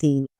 3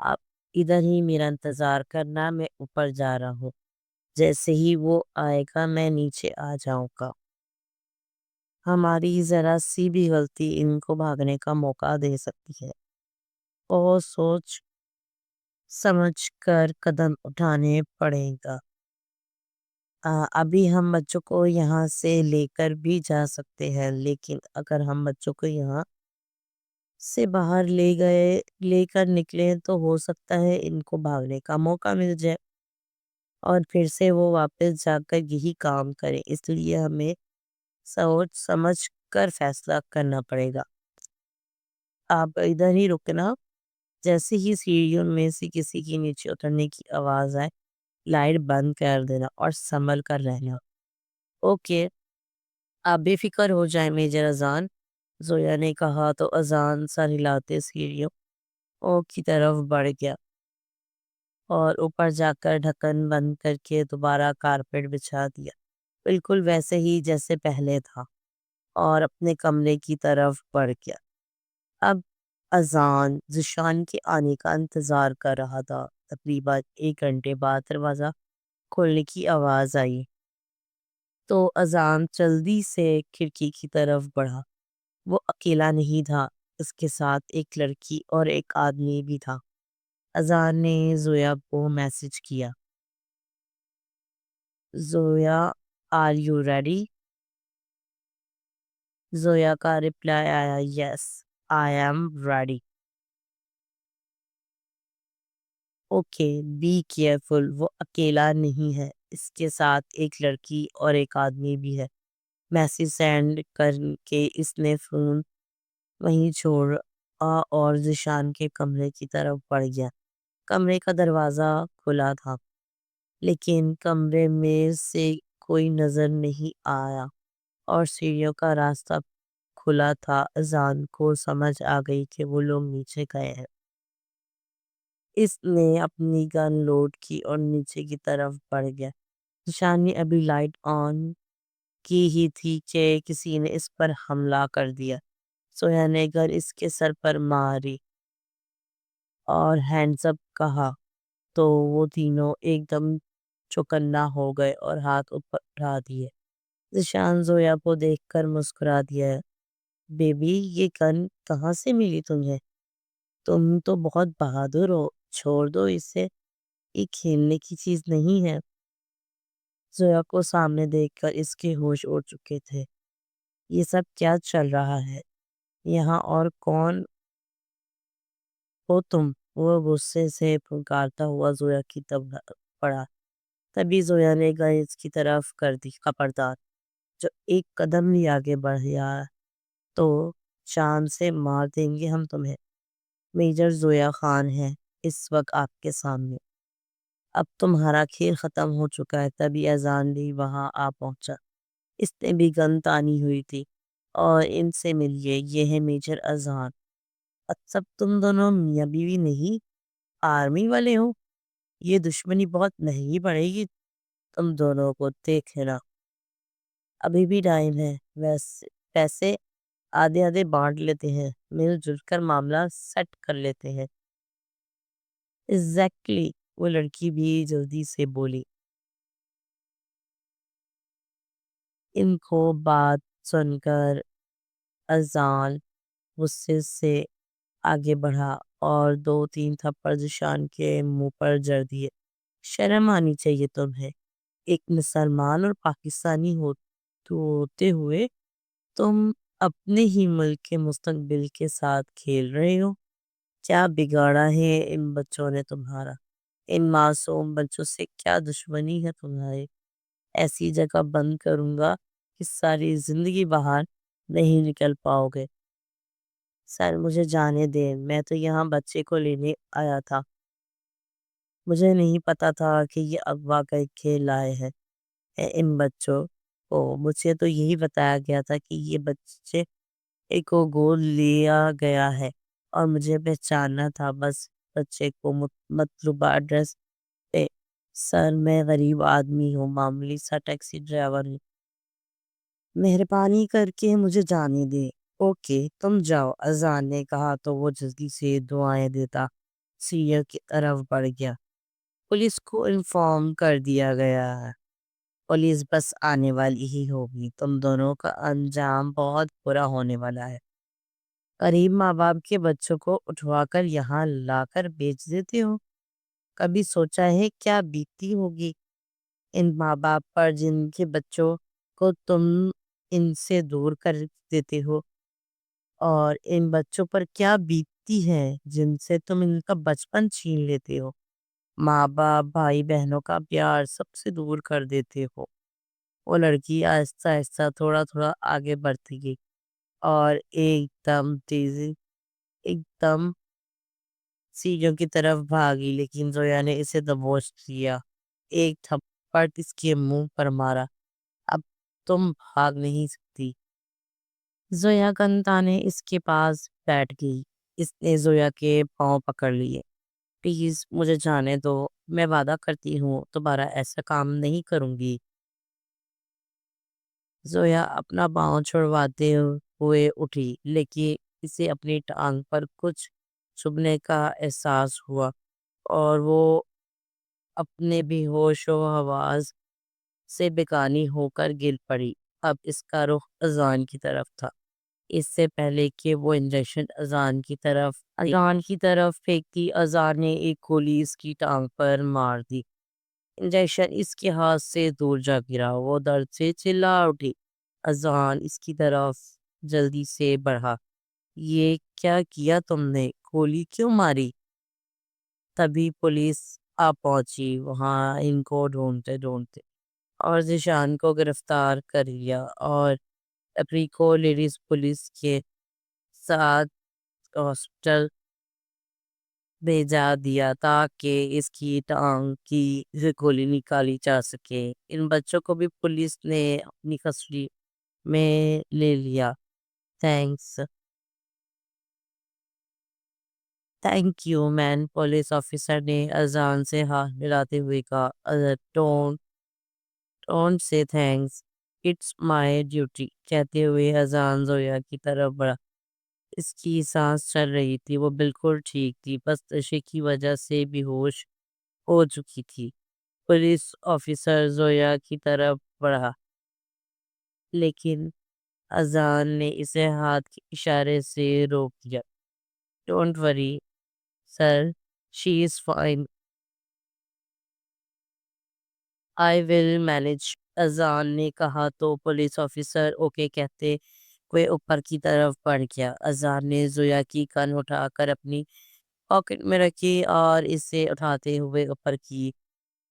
آپ ادھر ہی میرا انتظار کرنا، میں اوپر جا رہا ہوں، جیسے ہی وہ آئے گا میں نیچے آ جاؤں گا۔ ہماری ذرا سی بھی غلطی ان کو بھاگنے کا موقع دے سکتی ہے۔ بہت سوچ سمجھ کر قدم اٹھانے پڑے گا۔ ابھی ہم بچوں کو یہاں سے لے کر بھی جا سکتے ہیں، لیکن اگر ہم بچوں کو یہاں سے باہر لے کر نکلیں تو ہو سکتا ہے ان کو بھاگنے کا موقع مل جائے اور پھر سے وہ واپس جا کر یہی کام کریں۔ اس لیے ہمیں سوچ سمجھ کر فیصلہ کرنا پڑے گا۔ آپ ادھر ہی رکنا، جیسے ہی سیڑھیوں میں سے کسی کی نیچے اترنے کی آواز آئے لائٹ بند کر دینا اور سنبھل کر رہنا۔ اوکے، آپ بے فکر ہو جائیں میجر اذان، زویا نے کہا تو اذان سر ہلاتے سیڑھیوں کی طرف بڑھ گیا اور اوپر جا کر ڈھکن بند کر کے دوبارہ کارپیٹ بچھا دیا، بالکل ویسے ہی جیسے پہلے تھا، اور اپنے کمرے کی طرف بڑھ گیا۔ اب اذان ذیشان کے آنے کا انتظار کر رہا تھا۔ تقریباً 1 گھنٹے بعد دروازہ کھولنے کی آواز آئی تو اذان جلدی سے کھڑکی کی طرف بڑھا۔ وہ اکیلا نہیں تھا، اس کے ساتھ ایک لڑکی اور ایک آدمی بھی تھا۔ اذان نے زویا کو میسج کیا، Zoya are you ready? Zoya کا رپلائی آیا، yes I am ready. Okay be careful, وہ اکیلا نہیں ہے، اس کے ساتھ ایک لڑکی اور ایک آدمی بھی ہے۔ میسج سینڈ کر کے اس نے فون وہیں چھوڑا اور ذیشان کے کمرے کی طرف بڑھ گیا۔ کمرے کا دروازہ کھلا تھا، لیکن کمرے میں سے کوئی نظر نہیں آیا اور سیڑھیوں کا راستہ کھلا تھا۔ اذان کو سمجھ آ گئی کہ وہ لوگ نیچے گئے ہیں۔ اس نے اپنی گن لوڈ کی اور نیچے کی طرف بڑھ گیا۔ ذیشان نے ابھی لائٹ آن کی ہی تھی کہ کسی نے اس پر حملہ کر دیا۔ سویا نے گن اس کے سر پر ماری اور ہینڈز اپ کہا تو وہ تینوں ایک دم چوکنا ہو گئے اور ہاتھ اوپر اٹھا دیے۔ ذیشان زویا کو دیکھ کر مسکرا دیا، بیبی یہ گن کہاں سے ملی تمہیں؟ تم تو بہت بہادر ہو، چھوڑ دو اسے، یہ کھیلنے کی چیز نہیں ہے۔ زویا کو سامنے دیکھ کر اس کے ہوش اڑ چکے تھے۔ یہ سب کیا چل رہا ہے یہاں، اور کون ہو تم؟ وہ غصے سے پھنکارتا ہوا زویا کی طرف پڑا۔ تبھی زویا نے گن کی طرف کر دی، خبردار، جو ایک قدم بھی آگے بڑھیا تو چاند سے مار دیں گے ہم تمہیں۔ میجر زویا خان ہے اس وقت آپ کے سامنے، اب تمہارا کھیل ختم ہو چکا ہے۔ تبھی اذان بھی وہاں آ پہنچا، اس نے بھی گن تانی ہوئی تھی، اور ان سے ملیے، یہ ہے میجر اذان۔ سب تم دونوں میاں بیوی نہیں، آرمی والے ہو؟ یہ دشمنی بہت مہنگی پڑے گی تم دونوں کو، دیکھ لینا۔ ابھی بھی ٹائم ہے، ویسے پیسے آدھے آدھے بانٹ لیتے ہیں، مل جل کر معاملہ سیٹ کر لیتے ہیں۔ ایگزیکٹلی، وہ لڑکی بھی جلدی سے بولی۔ ان کو بات سن کر اذان غصے سے آگے بڑھا اور 2 3 تھپڑ ذیشان کے منہ پر جڑ دیے۔ شرم آنی چاہیے تمہیں، ایک مسلمان اور پاکستانی ہوتے ہوئے تم اپنے ہی ملک کے مستقبل کے ساتھ کھیل رہے ہو۔ کیا بگاڑا ہے ان بچوں نے تمہارا؟ ان معصوم بچوں سے کیا دشمنی ہے تمہارے؟ ایسی جگہ بند کروں گا کہ ساری زندگی باہر نہیں نکل پاؤ گے۔ سر مجھے جانے دیں، میں تو یہاں بچے کو لینے آیا تھا، مجھے نہیں پتا تھا کہ یہ اغوا کر کے لائے ہیں ان بچوں کو۔ مجھے تو یہی بتایا گیا تھا کہ یہ بچے کو گود لیا گیا ہے اور مجھے پہچاننا تھا بس بچے کو مطلوبہ ایڈریس پہ۔ سر میں غریب آدمی ہوں، معمولی سا ٹیکسی ڈرائیور ہوں، مہربانی کر کے مجھے جانے دے۔ اوکے تم جاؤ، اذان نے کہا تو وہ جلدی سے دعائیں دیتا سیڑھیوں کی طرف بڑھ گیا۔ پولیس کو انفارم کر دیا گیا ہے۔ پولیس بس آنے والی ہی ہوگی۔ تم دونوں کا انجام بہت برا ہونے والا ہے۔ غریب ماں باپ کے بچوں کو اٹھوا کر یہاں لا کر بیچ دیتے ہو۔ کبھی سوچا ہے کیا بیتتی ہوگی ان ماں باپ پر جن کے بچوں کو تم ان سے دور کر دیتے ہو، اور ان بچوں پر کیا بیتتی ہے جن سے تم ان کا بچپن چھین لیتے ہو، ماں باپ بھائی بہنوں کا پیار سب سے دور کر دیتے ہو۔ وہ لڑکی آہستہ آہستہ تھوڑا تھوڑا آگے بڑھتی گئی اور ایک دم سیڑھیوں کی طرف بھاگی، لیکن زویا نے اسے دبوچ لیا۔ ایک تھپڑ اس کے منہ پر مارا۔ اب تم بھاگ نہیں سکتی۔ زویا کنتانے اس کے پاس بیٹھ گئی۔ اس نے زویا کے پاؤں پکڑ لیے۔ پلیز مجھے جانے دو، میں وعدہ کرتی ہوں دوبارہ ایسا کام نہیں کروں گی۔ زویا اپنا پاؤں چھڑواتے ہوئے اٹھی، لیکن اسے اپنی ٹانگ پر کچھ چبھنے کا احساس ہوا اور وہ اپنے بے ہوش و حواس سے بیگانی ہو کر گر پڑی۔ اب اس کا رخ اذان کی طرف تھا۔ اس سے پہلے کہ وہ انجیکشن اذان کی طرف پھینکتی، اذان نے ایک گولی اس کی ٹانگ پر مار دی۔ انجیکشن اس کے ہاتھ سے دور جا گرا۔ وہ درد سے چلا اٹھی۔ اذان اس کی طرف جلدی سے بڑھا۔ یہ کیا کیا تم نے؟ گولی کیوں ماری؟ تبھی پولیس آ پہنچی۔ وہاں ان کو ڈھونڈتے ڈھونڈتے اور ذیشان کو گرفتار کر لیا اور اپری کو لیڈیز پولیس کے ساتھ ہاسپٹل بھیجا دیا تاکہ اس کی ٹانگ کی گولی نکالی جا سکے۔ ان بچوں کو بھی پولیس نے اپنی کسٹڈی میں لے لیا۔ Thanks thank you mean, police officer نے اذان سے ہاتھ ملاتے ہوئے کہا۔ Don't say thanks, it's my duty, کہتے ہوئے اذان زویا کی طرف بڑھا۔ اس کی سانس چل رہی تھی، وہ بالکل ٹھیک تھی، بس نشے کی وجہ سے بے ہوش ہو چکی تھی۔ پولیس آفیسر زویا کی طرف بڑھا، لیکن اذان نے اسے ہاتھ کے اشارے سے روک دیا۔ Don't worry sir, she is fine, I will manage, اذان نے کہا تو پولیس آفیسر اوکے کہتے ہوئے اوپر کی طرف بڑھ گیا۔ اذان نے زویا کی گن اٹھا کر اپنی پاکٹ میں رکھی اور اسے اٹھاتے ہوئے اوپر کی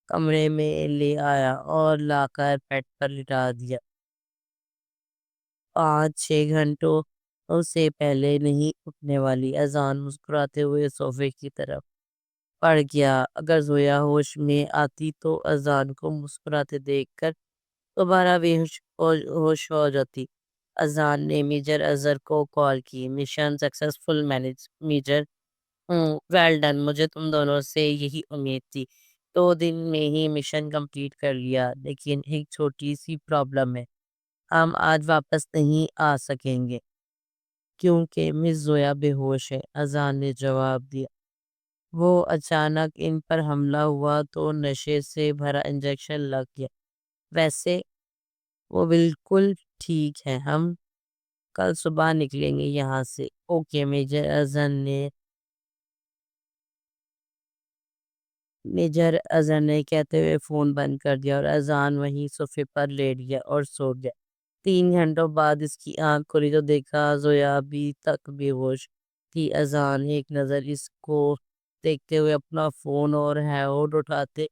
کمرے میں لے آیا اور لا کر بیڈ پر لٹا دیا۔ 5-6 گھنٹوں سے پہلے نہیں اٹھنے والی، اذان مسکراتے ہوئے صوفے کی طرف بڑھ گیا۔ اگر زویا ہوش میں آتی تو اذان کو مسکراتے دیکھ کر دوبارہ بے ہوش ہو جاتی۔ اذان نے میجر اظہر کو کال کی۔ Mission successful major, well done, مجھے تم دونوں سے یہی امید تھی۔ 2 دن میں ہی مشن کمپلیٹ کر لیا، لیکن ایک چھوٹی سی پرابلم ہے، ہم آج واپس نہیں آ سکیں گے کیونکہ مس زویا بے ہوش ہے، اذان نے جواب دیا۔ وہ اچانک ان پر حملہ ہوا تو نشے سے بھرا انجیکشن لگ گیا۔ ویسے وہ بالکل ٹھیک ہے، ہم کل صبح نکلیں گے یہاں سے۔ اوکے میجر اظہر نے کہتے ہوئے فون بند کر دیا اور اذان وہیں صوفے پر لیٹ گیا اور سو گیا۔ 3 گھنٹوں بعد اس کی آنکھ کھلی تو دیکھا زویا ابھی تک بے ہوش تھی۔ اذان ایک نظر اس کو دیکھتے ہوئے اپنا فون اور ہیڈ اٹھاتے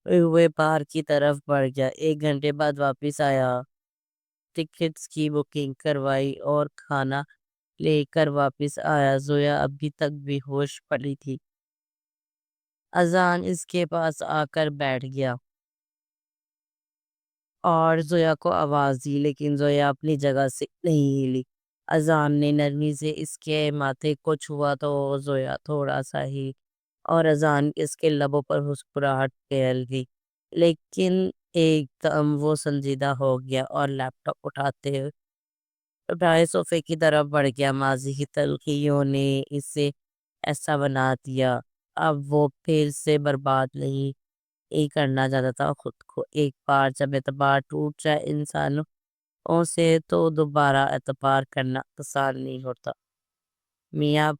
ہوئے باہر کی طرف بڑھ گیا۔ 1 گھنٹے بعد واپس آیا، ٹکٹس کی بکنگ کروائی اور کھانا لے کر واپس آیا۔ زویا ابھی تک بے ہوش پڑی تھی۔ اذان اس کے پاس آ کر بیٹھ گیا اور زویا کو آواز دی، لیکن زویا اپنی جگہ سے نہیں ہلی۔ اذان نے نرمی سے اس کے ماتھے کو چھوا تو زویا تھوڑا سا ہی اور اذان اس کے لبوں پر مسکراہٹ پھیل گئی، لیکن ایک دم وہ سنجیدہ ہو گیا اور لیپ ٹاپ اٹھائے صوفے کی طرف بڑھ گیا۔ ماضی کی تلخیوں نے اسے ایسا بنا دیا۔ اب وہ پھر سے برباد نہیں کرنا چاہتا تھا خود کو۔ ایک بار جب اعتبار ٹوٹ جائے انسانوں سے تو دوبارہ اعتبار کرنا آسان نہیں ہوتا۔ میاں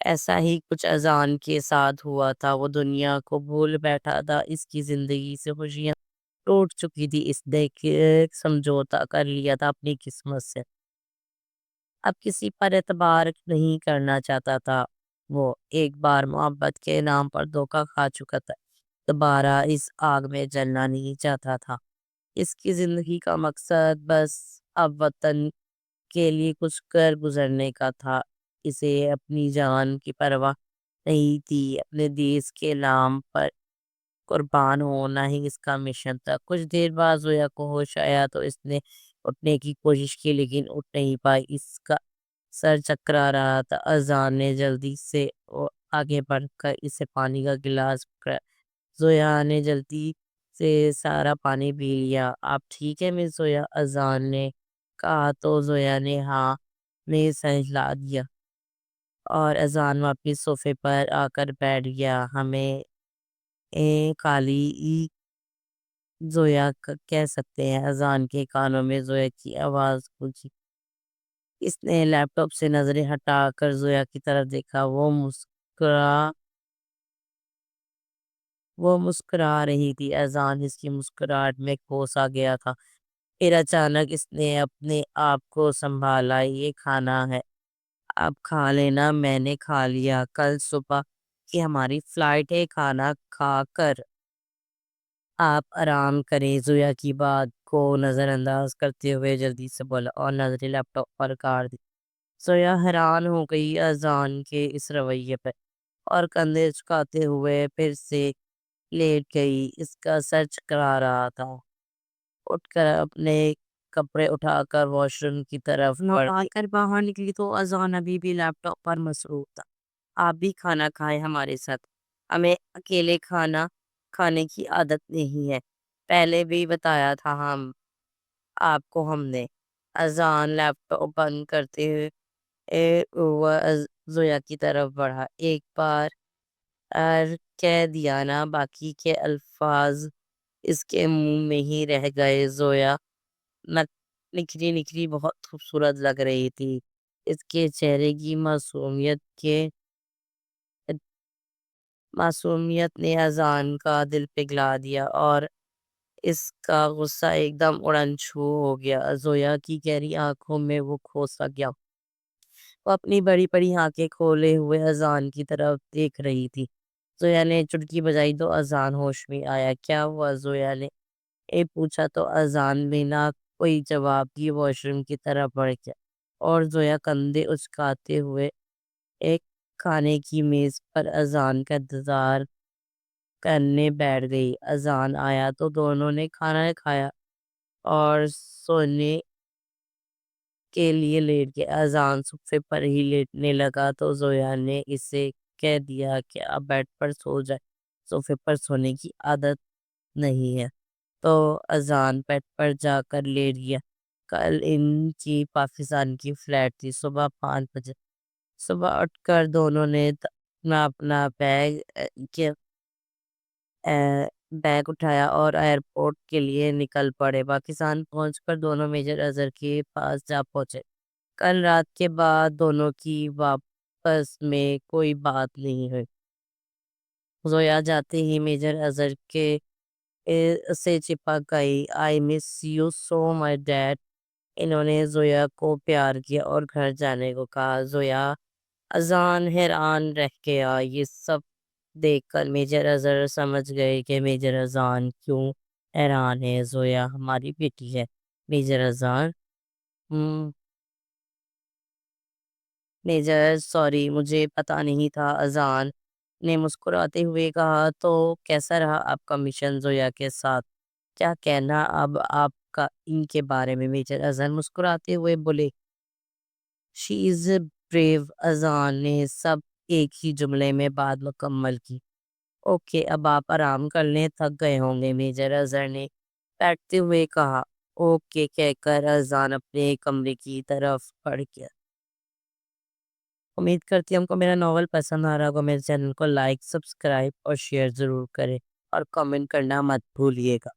ایسا ہی کچھ اذان کے ساتھ ہوا تھا۔ وہ دنیا کو بھول بیٹھا تھا، اس کی زندگی سے خوشیاں ٹوٹ چکی تھی، اس نے سمجھوتا کر لیا تھا اپنی قسمت سے۔ اب کسی پر اعتبار نہیں کرنا چاہتا تھا۔ وہ ایک بار محبت کے نام پر دھوکا کھا چکا تھا، دوبارہ اس آگ میں جلنا نہیں چاہتا تھا۔ اس کی زندگی کا مقصد بس اب وطن کے لیے کچھ کر گزرنے کا تھا۔ اسے اپنی جان کی پرواہ نہیں تھی، اپنے دیس کے نام پر قربان ہونا ہی اس کا مشن تھا۔ کچھ دیر بعد زویا کو ہوش آیا تو اس نے اٹھنے کی کوشش کی، لیکن اٹھ نہیں پائی۔ اس کا سر چکرا رہا تھا۔ اذان نے جلدی سے آگے بڑھ کر اسے پانی کا گلاس پکڑا۔ زویا نے جلدی سے سارا پانی پی لیا۔ آپ ٹھیک ہے مس زویا؟ اذان نے کہا تو زویا نے ہاں میں سر ہلا دیا، اور اذان واپس صوفے پر آ کر بیٹھ گیا۔ ہمیں کالی زویا کہہ سکتے ہیں۔ اذان کے کانوں میں زویا کی آواز گونجی۔ اس نے لیپ ٹاپ سے نظریں ہٹا کر زویا کی طرف دیکھا۔ وہ مسکرا رہی تھی۔ اذان اس کی مسکراہٹ میں کھوس آ گیا تھا۔ پھر اچانک اس نے اپنے آپ کو سنبھالا۔ یہ کھانا ہے، اب کھا لینا۔ میں نے کھا لیا، کل صبح کی ہماری فلائٹ ہے، کھانا کھا کر آپ آرام کریں۔ زویا کی بات کو نظر انداز کرتے ہوئے جلدی سے بولا اور نظریں لیپ ٹاپ پر کار دی۔ زویا حیران ہو گئی اذان کے اس رویے پہ، اور کندھے جھکاتے ہوئے پھر سے لیٹ گئی۔ اس کا سر چکرا رہا تھا۔ اٹھ کر اپنے کپڑے اٹھا کر واش روم کی طرف کر باہر نکلی تو اذان ابھی بھی لیپ ٹاپ پر مصروف تھا۔ آپ بھی کھانا کھائیں ہمارے ساتھ، ہمیں اکیلے کھانا کھانے کی عادت نہیں ہے، پہلے بھی بتایا تھا آپ کو ہم نے۔ اذان لیپ ٹاپ بند کرتے ہوئے زویا کی طرف بڑھا۔ ایک بار کہہ دیا نا، باقی کے الفاظ اس کے منہ میں ہی رہ گئے۔ زویا نکھری نکھری بہت خوبصورت لگ رہی تھی۔ اس کے چہرے کی معصومیت نے اذان کا دل پگھلا دیا، اور اس کا غصہ ایک دم اڑن چھو ہو گیا۔ زویا کی گہری آنکھوں میں وہ کھوسا گیا۔ وہ اپنی بڑی بڑی آنکھیں کھولے ہوئے اذان کی طرف دیکھ رہی تھی۔ زویا نے چٹکی بجائی تو اذان ہوش میں آیا۔ کیا ہوا؟ زویا نے پوچھا تو اذان بنا کوئی جواب دیے واش روم کی طرف بڑھ گیا، اور زویا کندھے اچکاتے ہوئے ایک کھانے کی میز پر اذان کا انتظار کرنے بیٹھ گئی۔ اذان آیا تو دونوں نے کھانا کھایا اور سونے کے لیے لیٹ گئے۔ اذان صفے پر ہی لیٹنے لگا تو زویا نے اسے کہہ دیا کہ اب بیڈ پر سو جائے، صوفے پر سونے کی عادت نہیں ہے۔ تو اذان بیڈ پر جا کر لیٹ گیا۔ کل ان کی پاکستان کی فلائٹ تھی، صبح 5 بجے۔ صبح اٹھ کر دونوں نے اپنا بیگ اٹھایا اور ایئرپورٹ کے لیے نکل پڑے۔ پاکستان پہنچ کر دونوں میجر اظہر کے پاس جا پہنچے۔ کل رات کے بعد دونوں کی واپس میں کوئی بات نہیں ہوئی۔ زویا جاتے ہی میجر اظہر کے سے چپک گئی۔ I miss you so much dad. انہوں نے زویا کو پیار کیا اور گھر جانے کو کہا۔ زویا اذان حیران رہ گیا۔ یہ سب دیکھ کر میجر اظہر سمجھ گئے کہ میجر اذان کیوں حیران ہے۔ زویا ہماری بیٹی ہے۔ میجر اذان میجر سوری، مجھے پتا نہیں تھا، اذان نے مسکراتے ہوئے کہا۔ تو کیسا رہا آپ کا مشن زویا کے ساتھ؟ کیا کہنا اب آپ کا ان کے بارے میں؟ میجر اذہر مسکراتے ہوئے بولے۔ شی از بریو۔ اذان نے سب ایک ہی جملے میں بات مکمل کی۔ اوکے، اب آپ آرام کر لیں، تھک گئے ہوں گے، میجر اظہر نے بیٹھتے ہوئے کہا۔ اوکے کہہ کر اذان اپنے کمرے کی طرف بڑھ گیا۔ امید کرتی ہوں ہم کو میرا ناول پسند آ رہا ہوگا، میرے چینل کو لائک، سبسکرائب اور شیئر ضرور کریں، اور کمنٹ کرنا مت بھولیے گا۔